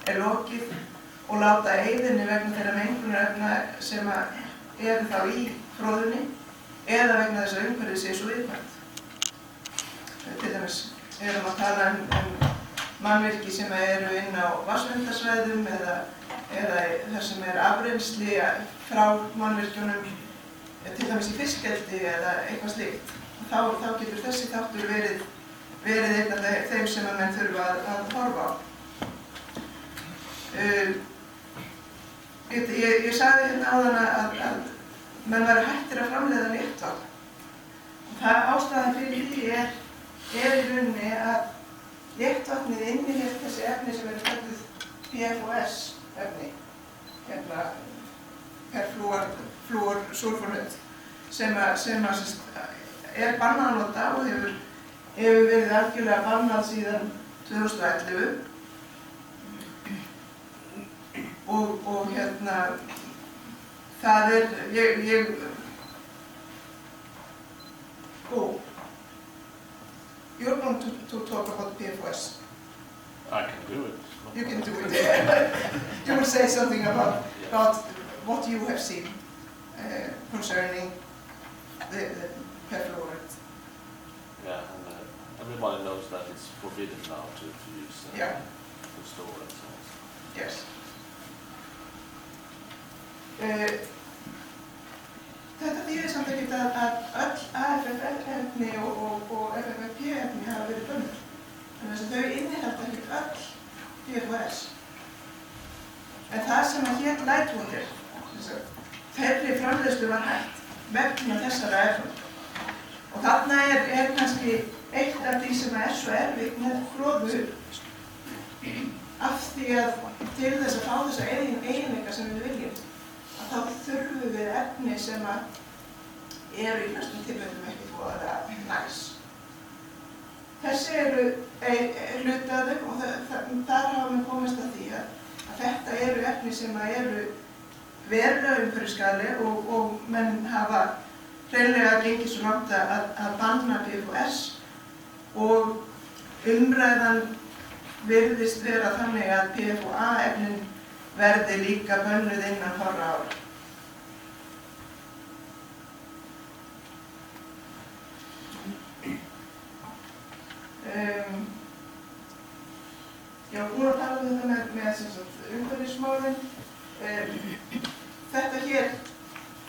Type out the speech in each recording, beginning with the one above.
lokið og láta eyðinni vegna þeirra mengunarefna sem eru þá í fróðunni eða vegna þess að umhverfið sé svo viðkvæmt. Til dæmis erum að tala mannvirki sem eru inn á vatnsverndarsvæðum eða þar sem afrennsli frá mannvirkjunum, til dæmis í fiskeldi eða eitthvað slíkt. Þá getur þessi þáttur verið einn af þeim sem menn þurfa að horfa á. Ég sagði hérna áðan að menn væru hættir að framleiða léttvatn. Ástæðan fyrir því er í rauninni að léttvatnið innihélt þessi efni sem eru kölluð PFOS efni, perflúorsulfonöt, sem er bannað að nota og hefur verið algjörlega bannað síðan 2011. Og hérna, það you're going to talk about PFOS. I can do it. You can do it. You will say something about what you have seen concerning the perfluoride. Yeah, and everybody knows that it's forbidden now to use to store and so on. Yes. Þetta þýðir samt ekkert að öll AFF-efni og FFP-efni hafa verið bönnuð. Þannig að þau innihalda ekkert öll PFOS. En það sem hét Lightwater, þeirri framleiðslu var hægt vegna þessara efna. Og þarna er kannski eitt af því sem svo erfitt með froðu af því að til þess að fá þessa eiginleika sem við viljum. Þá þurfum við efni sem eru í flestum tilfellum ekki voðalega næs. Þessi eru hluti af þeim og þar hafa við komist að því að þetta eru efni sem eru verulega umhverfisskaðleg og menn hafa hreinlega gengið svo langt að banna PFOS og umræðan virðist vera þannig að PFOA-efnin verði líka bönnuð innan fárra ára. Ég var búin að tala um þetta með umhverfismálin. Þetta hér,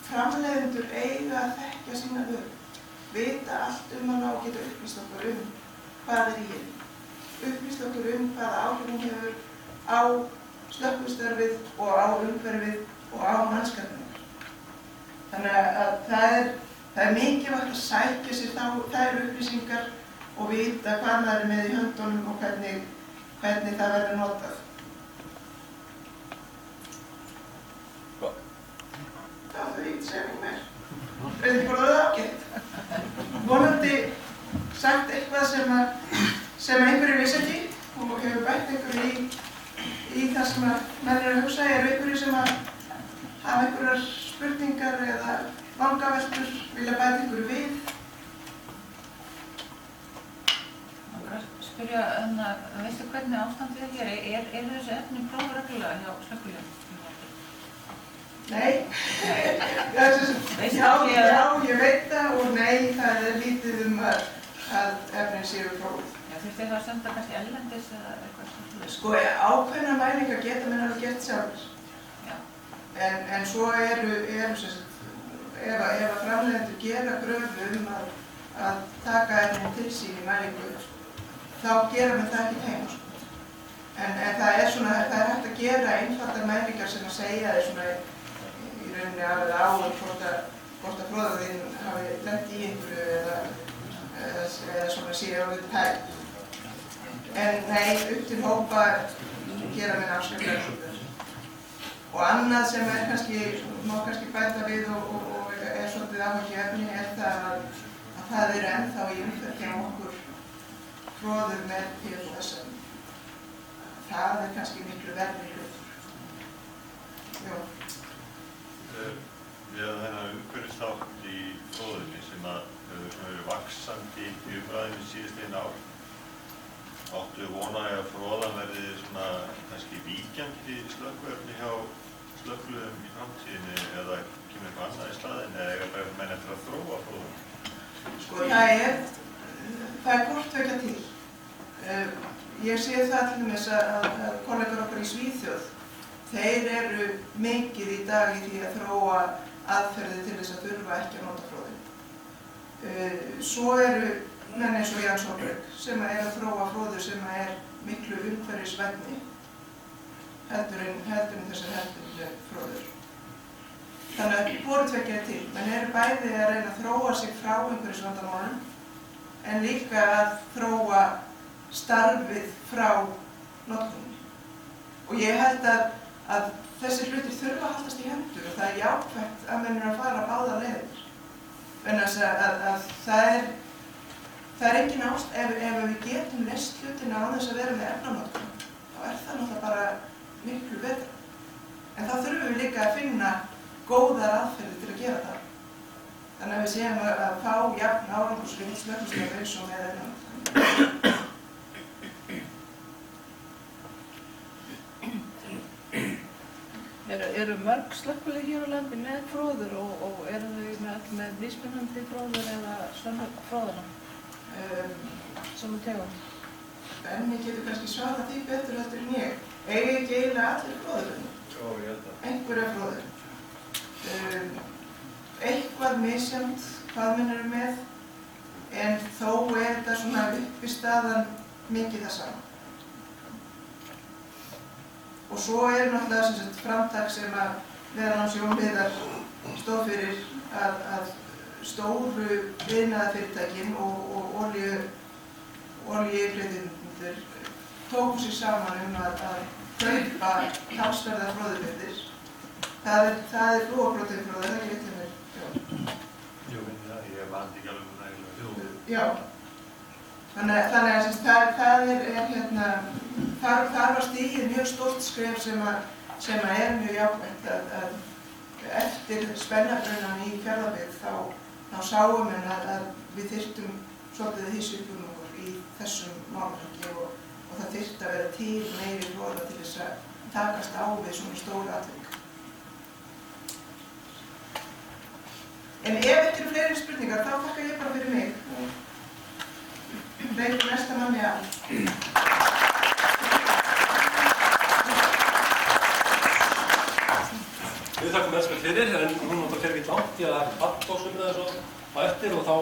framleiðendur eiga að þekkja sína vöru, vita allt hana og geta upplýst okkur hvað í henni. Upplýst okkur hvaða áhrifin hefur á slökkvistarfið og á umhverfið og á mannskapinn. Þannig að það er mikilvægt að sækja sér þær upplýsingar og vita hvað maður með í höndunum og hvernig það verður notað. Hvað? Það er ekki segja mig meir. Reyndi bara það ágætt. Vonandi sagt eitthvað sem einhverju vissi ekki og hefur bætt einhverju í það sem menn eru að hugsa. Eru einhverju sem hafa einhverjar spurningar eða vangaveltur, vilja bæta einhverju við? Spyrja, veistu hvernig ástandið hér? Er þessi efni prófað reglulega hjá slökkviliðum? Nei. Já, ég veit það og nei, það er lítið að efnin séu prófað. Þurfti það að senda kannski erlendis eða eitthvað svona? Sko, ákveðnar mælingar geta menn alveg gert sjálfur. En svo eru ef framleiðendur gera kröfu að taka efnin til sín í mælingu, þá gera menn það ekki heima. En það er hægt að gera einfaldar mælingar sem að segja þér svona í rauninni alveg áður hvort að froðaðinn hafi lent í einhverju eða svona sé orðið tækt. En nei, upp til hópa gera menn afskaplega. Og annað sem má kannski bæta við og svolítið áhyggjuefni það að það eru ennþá í umferð hjá okkur froður með PFOS. Það kannski miklu verri hlutur. Jó. Við hefum þennan umhverfisþátt í froðunni sem hefur verið vaxandi í umræðinni síðustu einu ár. Áttu vona að Froðan verði svona kannski víkjandi slökkviliðsefni hjá slökkviliðum í framtíðinni eða kemur eitthvað annað í staðinn eða eiga menn eftir að þróa fróðum? Sko það er hvort tveggja til. Ég sé það til dæmis að kollegar okkar í Svíþjóð, þeir eru mikið í dag í því að þróa aðferði til þess að þurfa ekki að nota fróðin. Svo eru menn eins og Jans sem að þróa fróður sem er miklu umhverfisvænni heldur en þessar hefðbundnu fróður. Þannig að hvort tveggja er til, menn eru bæði að reyna að þróa sig frá umhverfisvandamálum en líka að þróa starfið frá notkuninni. Og ég held að þessir hlutir þurfa að haldast í hendur og það er jákvætt að menn eru að fara báðar leiðir. Vegna þess að það er engin ef við getum leyst hlutina án þess að vera með efnanotkun, þá er það náttúrulega bara miklu betra. En þá þurfum við líka að finna góðar aðferðir til að gera það. Þannig að við séum að fá jafn árangursríkt slökkvistarf eins og með efnanotkun. Eru mörg slökkvilið hér á landi með fróður og eru þau með mismunandi fróður eða sömu fróðuna? Sömu tegund? Benni getur kannski svarað því betur heldur en ég. Eiga ekki eiginlega allir fróðurinn? Jó, ég held að. Einhverja fróður. Eitthvað misjafnt hvað menn eru með, en þó er þetta svona uppistaðan mikið það sama. Og svo náttúrulega framtak sem að meðal hans Jón Heiðar stóð fyrir að stóru iðnaðarfyrirtækin og olíuflytjendur tóku sig saman að kaupa talsverðar fróðurmyndir. Það er flúorpróteinfróður, það ekki mér. Jú, ég vandi ekki alveg nægilega. Já. Þannig að það var stigið mjög stórt skref sem er mjög jákvætt að eftir spennabrunann í Fjarðabyggð þá sáum við að við þyrftum svolítið að hýsa upp okkur í þessum málaflokki og það þyrfti að vera til meiri fróða til þess að takast á við svona stóru atvik. En ef ekki eru fleiri spurningar þá þakka ég bara fyrir mig. Veitum næsta manni að. Við þakkum Elísabet fyrir, en hún náttúrulega fer ekki langt í að það er bandbóksumræður svo á eftir og þá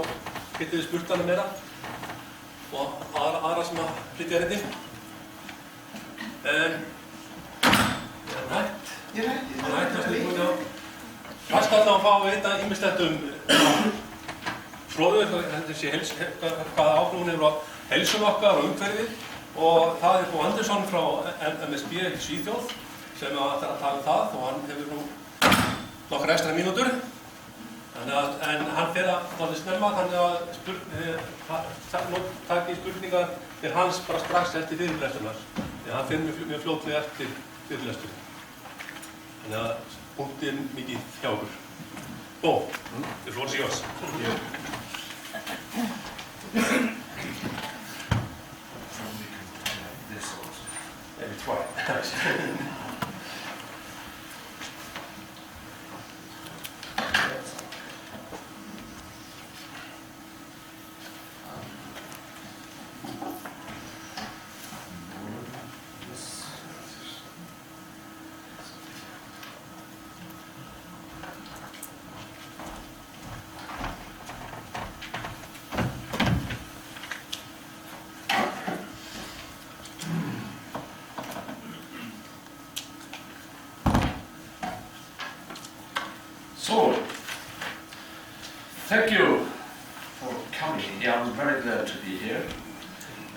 getum við spurt hana meira og aðra sem að flytja hérna. Ég er hætt. Ég er hætt. Kannski alltaf að fá að vita ýmislegt Froðu, hvaða áhrif hún hefur á heilsum okkar og umhverfi og það er Bo Andersson frá MSB í Svíþjóð sem ætlar að tala um það og hann hefur nú nokkra extra mínútur en hann fer að dálítið snemma þannig að taki spurningar til hans bara strax eftir fyrirlestunar því hann fer mjög fljótlega eftir fyrirlestur þannig að punktinn mikið hjá okkur. Bo, the floor is yours. Maybe try. So, thank you for coming. Yeah, I'm very glad to be here.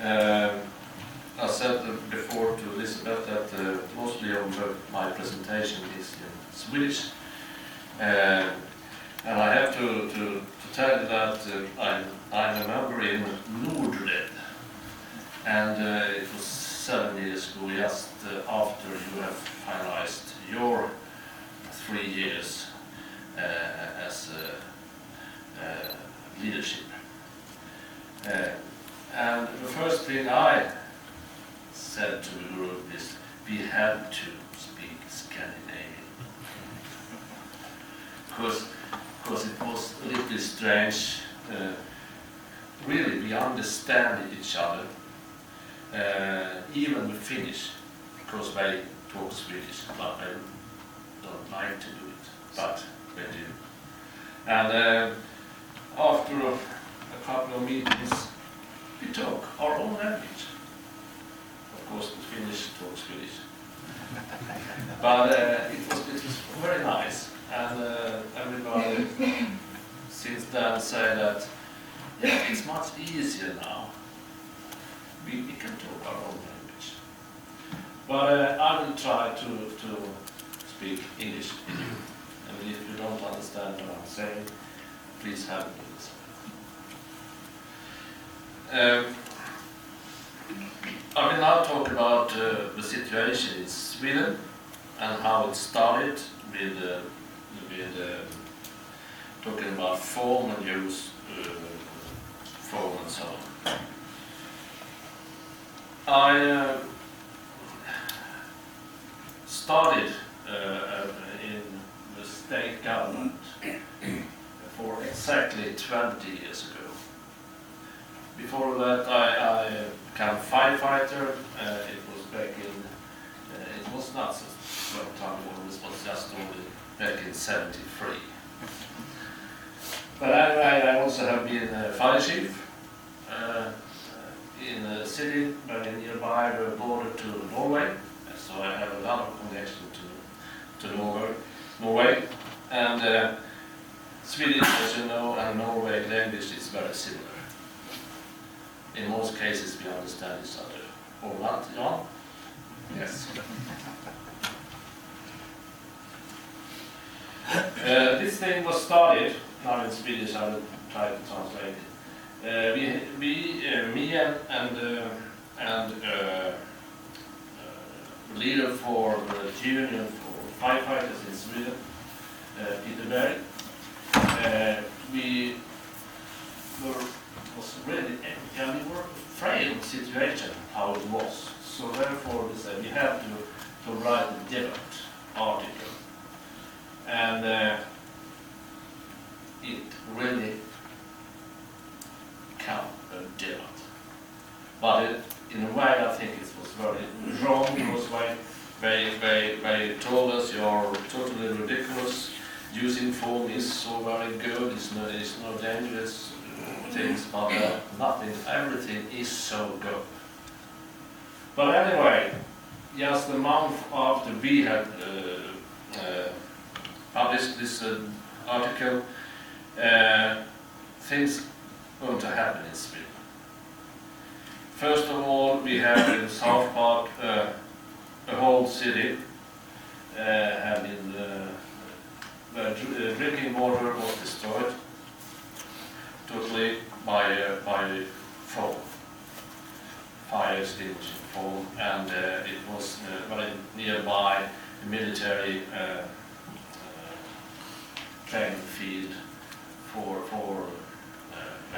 I said before to Elísabet that mostly of my presentation is in Swedish. And I have to tell you that I'm a member in Nordred. And it was 7 years ago, just after you have finalized your 3 years as leadership. And the first thing I said to the group is, we had to speak Scandinavian. Because it was a little bit strange. Really, we understand each other, even the Finnish, because they talk Swedish, but they don't like to do it, but they do. And after a couple of meetings, we talk our own language. Of course, the Finnish talk Swedish. But it was very nice, and everybody since then say that yeah, it's much easier now. We can talk our own language. But I will try to speak English. And if you don't understand what I'm saying, please help me with this. I will now talk about the situation in Sweden and how it started with talking about form and use, form and so on. I started in the state government for exactly 20 years ago. Before that I became a firefighter. It was back in, it was not so long time ago, it was just only back in 73. But anyway, I also have been a fire chief in a city very nearby the border to Norway, so I have a lot of connection to Norway. And Swedish, as you know, and Norway language is very similar. In most cases we understand each other. Or not, Jan? Yes. This thing was started, now in Swedish I will try to translate it. Me and leader for the union for firefighters in Sweden, Peter Berg, we were afraid of the situation, how it was. So therefore we said we have to write a different article. And it really became a debate. But in a way I think it was very wrong, because they told us you are totally ridiculous, using form is so very good, it's no dangerous things, but nothing, everything is so good. But anyway, just a month after we had published this article, things going to happen in Sweden. First of all, we have in South Park a whole city having where drinking water was destroyed totally by foam, fire extinguishing foam, and it was very nearby a military training field for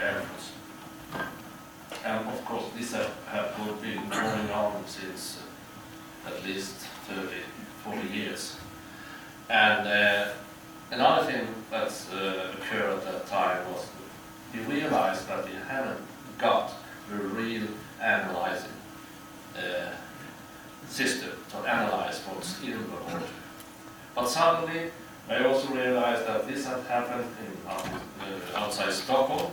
Air Force. And of course this has been going on since at least 30, 40 years. And another thing that's occurred at that time was we realized that we hadn't got the real analyzing system to analyze what's in the water. But suddenly I also realized that this had happened in, outside Stockholm,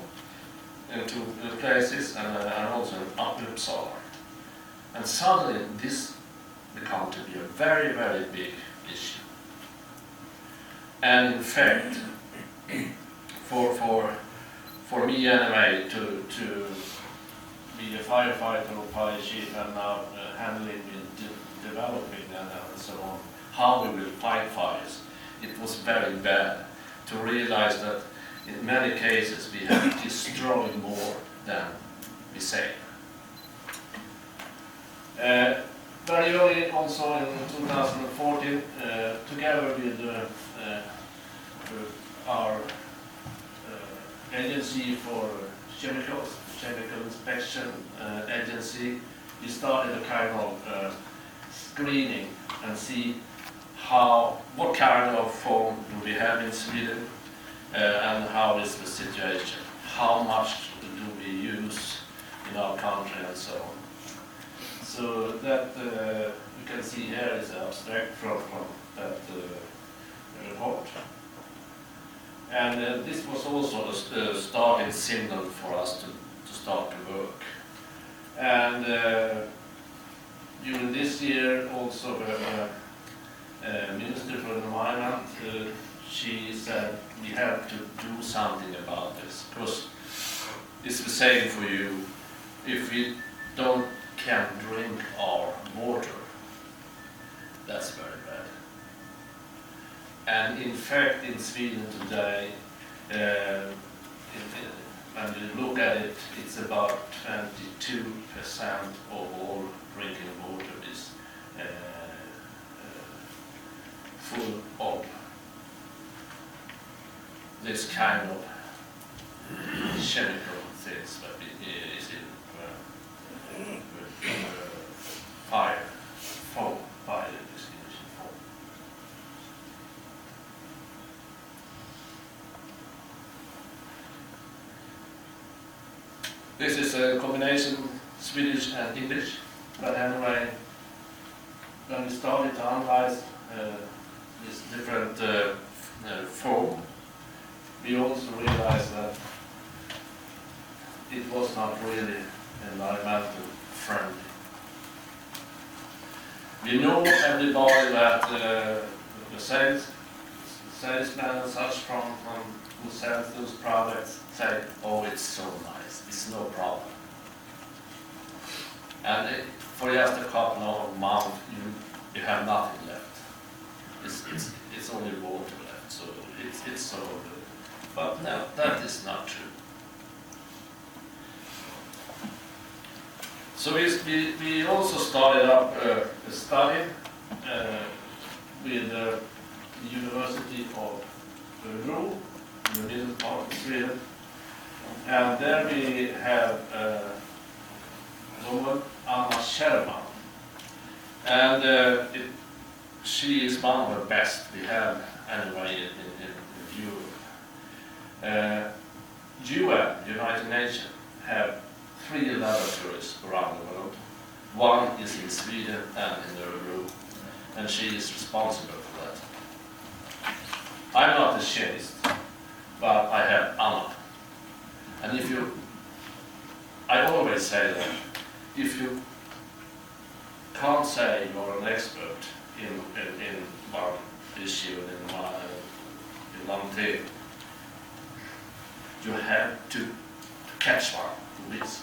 in two places, and also in Uppsala. And suddenly this became to be a very, very big issue. And in fact, for me anyway, to be a firefighter or fire chief and now handling and developing and so on, how we will fight fires, it was very bad to realize that in many cases we have destroyed more than we save. Very early, also in 2014, together with our agency for chemical inspection agency, we started a kind of screening and see what kind of foam do we have in Sweden and how is the situation, how much do we use in our country and so on. So that you can see here is an abstract from that report. And this was also a starting signal for us to start to work. And during this year also the Minister for the Environment, she said we have to do something about this, because it's the same for you. If we can't drink our water, that's very bad. And in fact, in Sweden today, when you look at it, it's about 22% of all drinking water is full of this kind of chemical things that is in fire extinguishing foam. This is a combination Swedish and English, but anyway, when we started to analyze this different foam, we also realized that it was not really environmental friendly. We know everybody that the salesmen and such from who sells those products say, oh, it's so nice, it's no problem. And for just a couple of months, you have nothing left. It's only water left, so it's so good. But no, that is not true. So we also started up a study with the University of Froða in the middle part of Sweden, and there we have a woman, Anna, and she is one of the best we have anyway in Europe. UN, United Nations, have 3 laboratories around the world. One is in Sweden and in Örebro, and she is responsible for that. I'm not a chemist, but I have Anna. And I always say that if you can't say you're an expert in one issue, in one thing, you have to catch one who is.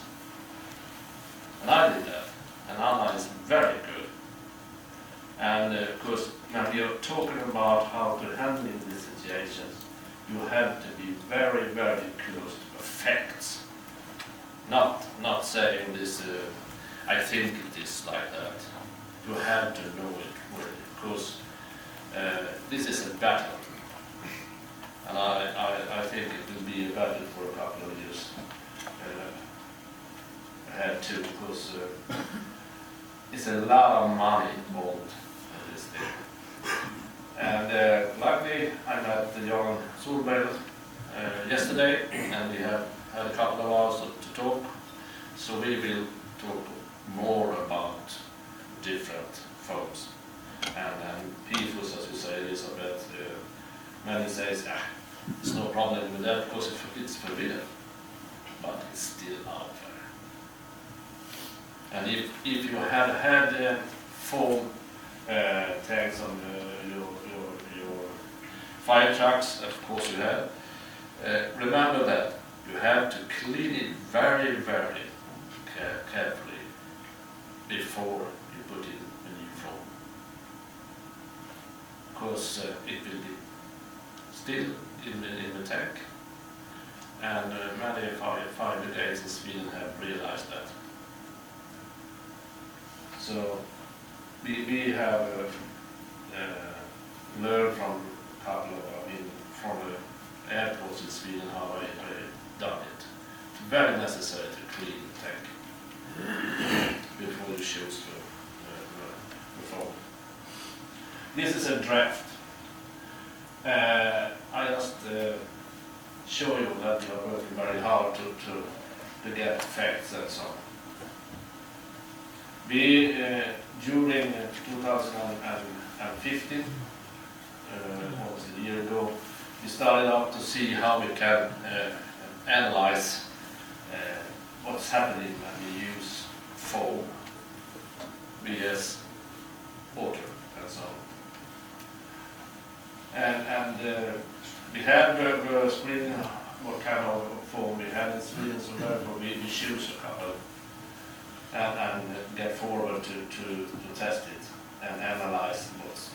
And I did that, and Anna is very good. And of course, when we are talking about how to handle these situations, you have to be very, very close to the facts. Not saying this, I think it is like that. You have to know it really, because this is a battle. And I think it will be a battle for a couple of years ahead too, because it's a lot of money involved in this thing. And luckily I met Jan Solberg yesterday, and we have had a couple of hours to talk, so we will talk more about different foams. And PFOS, as you say, Elísabet, many says, there's no problem with that because it's forbidden, but it's still out there. And if you have had foam tanks on your fire trucks, of course you have, remember that you have to clean it very, very carefully before you put in a new foam, because it will be still in the tank, and many fire brigades in Sweden have realized that. So we have learned from a couple of, from the airports in Sweden how they done it. It's very necessary to clean the tank before you choose to before. This is a draft. I just show you that we are working very hard to get facts and so on. We, during 2015, almost a year ago, we started out to see how we can analyze what's happening when we use foam, BS, water, and so on. And we had screening what kind of foam we had in Sweden, so therefore we choose a couple and get forward to test it and analyze what's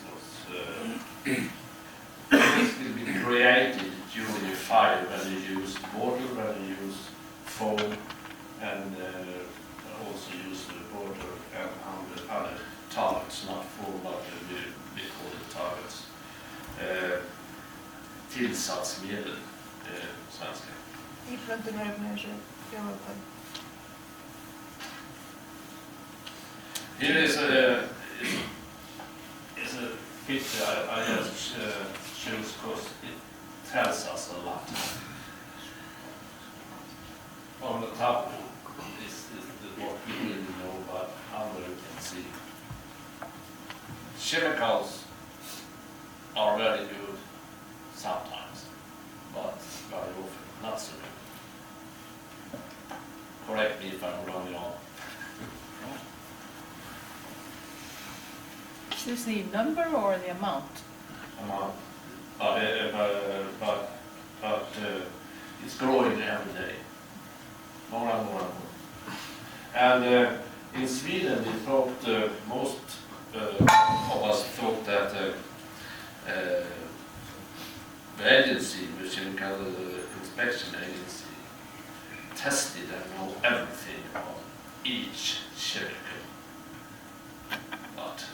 this will be created during a fire when you use water, when you use foam, and also use water and other targets, not foam, but we call it targets. Tillsatsmedel, svenska. Here is a picture I just choose because it tells us a lot. On the top is what we really know, but under you can see. Chemicals are very good sometimes, but very often not so good. Correct me if I'm wrong at all. Is this the number or the amount? Amount, but it's growing every day, more and more and more. And in Sweden, we thought most of us thought that the agency, which is called the inspection agency, tested and know everything about each chemical, but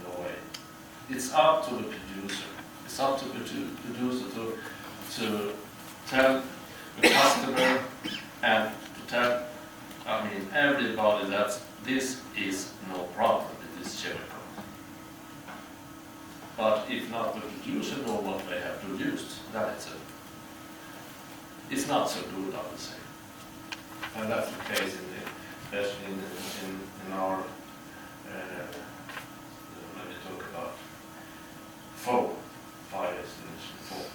no way. It's up to the producer. It's up to the producer to tell the customer and to tell, everybody that this is no problem with this chemical. But if not the producer know what they have produced, then it's not so good, I would say. And that's the case especially in our when we talk about foam, fire extinguishing foam.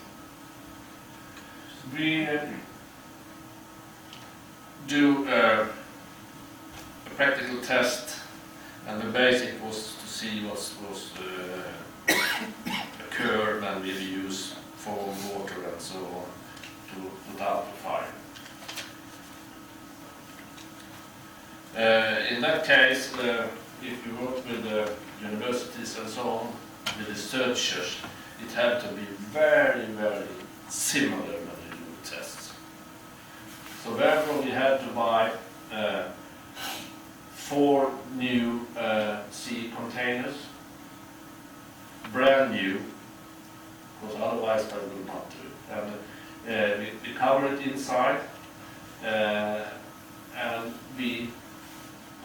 We do a practical test, and the basic was to see what occur when we use foam, water, and so on to put out the fire. In that case, if you work with the universities and so on, with researchers, it had to be very, very similar when you do tests. So therefore we had to buy 4 new sea containers, brand new, because otherwise I would not do it. And we cover it inside, and we,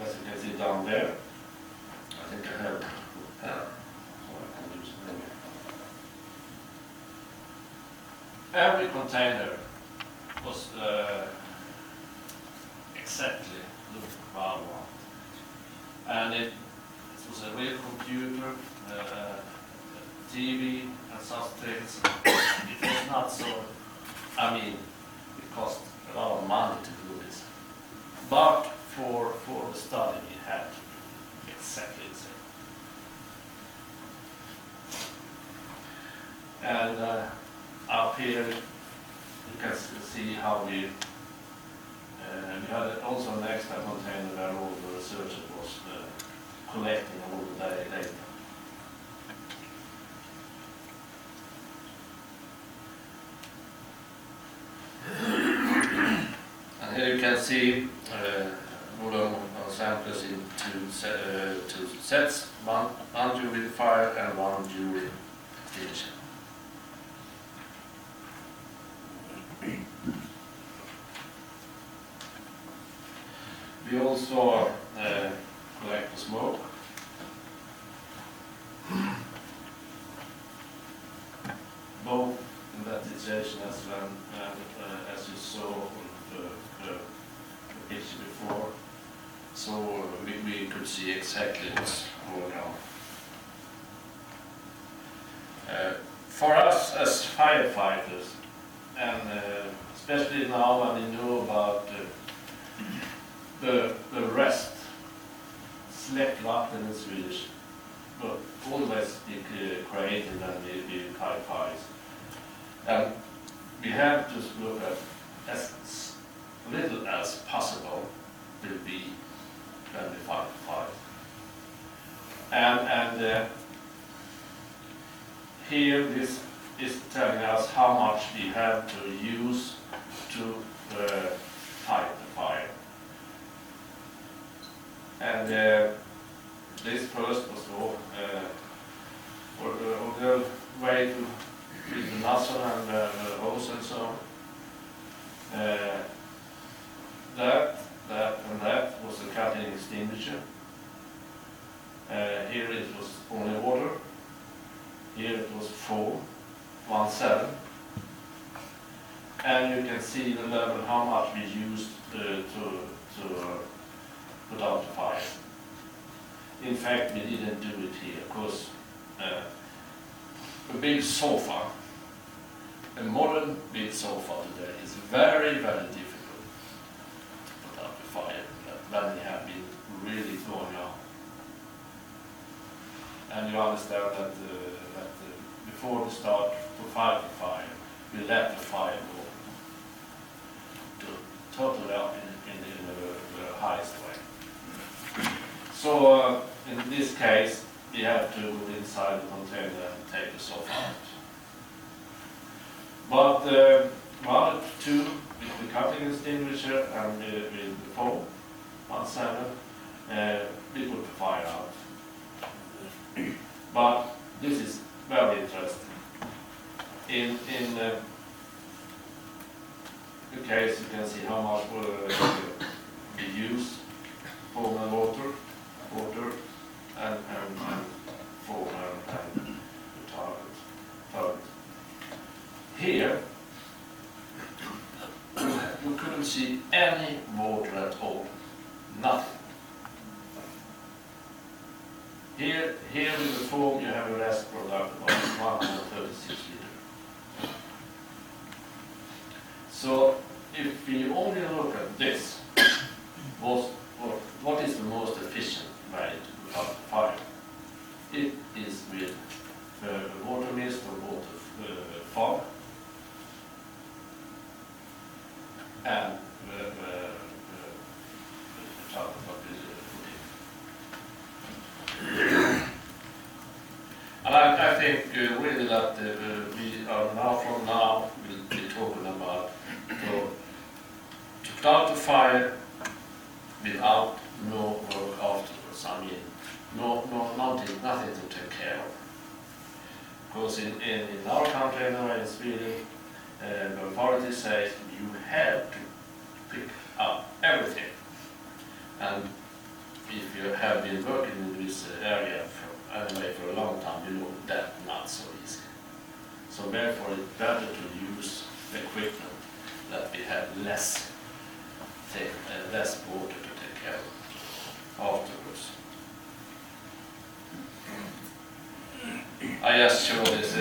as you can see down there, I think I have so I can use it. Every container was exactly looked how I want. And it was a real computer, TV, and such things. It was not so, it cost a lot of money to do this. But for the study, we had to do exactly the same. And up here, you can see how we had also an extra container where all the researcher was collecting all the data. And here you can see modern samples in two sets, one during fire and one during extinction. We also collect the smoke. both in that situation as well, as you saw on the picture before. So we could see exactly what's going on. For us as firefighters, and especially now when we know about the rest, släckvatten in Swedish, but always be created when we fight fires. And we have to look at as little as possible will be when we fight fires. And here this is telling us how much we have to use to fight the fire. And this first was the way to with the nozzle and the hose and so on. That was a cutting extinguisher. Here it was only water. Here it was 417. And you can see the level how much we used to put out the fire. In fact, we didn't do it here because a big sofa, a modern big sofa today is very, very difficult to put out the fire when they have been really going on. And you understand that, before we start to fight the fire, we let the fire go to totally up in the highest way. So in this case, we have to go inside the container and take the sofa out. But one or two with the cutting extinguisher and with the 417, we put the fire out. But this is very interesting. In the case, you can see how much we use foam and water, and foam and the target. Here, you couldn't see any water at all, nothing. Here with the foam, you have a rest product of 136 liters. So if we only look at this, what is the most efficient way to put out the fire? It is with water mist or water fog and the chocolate what we put in. And I think really that we are from now will be talking about to put out the fire without no work afterwards. I mean, nothing to take care of. Because in our country anyway, in Sweden, the authorities say you have to pick up everything. And if you have been working in this area for a long time, you know that's not so easy. So therefore it's better to use equipment that we have less water to take care of afterwards. I just show this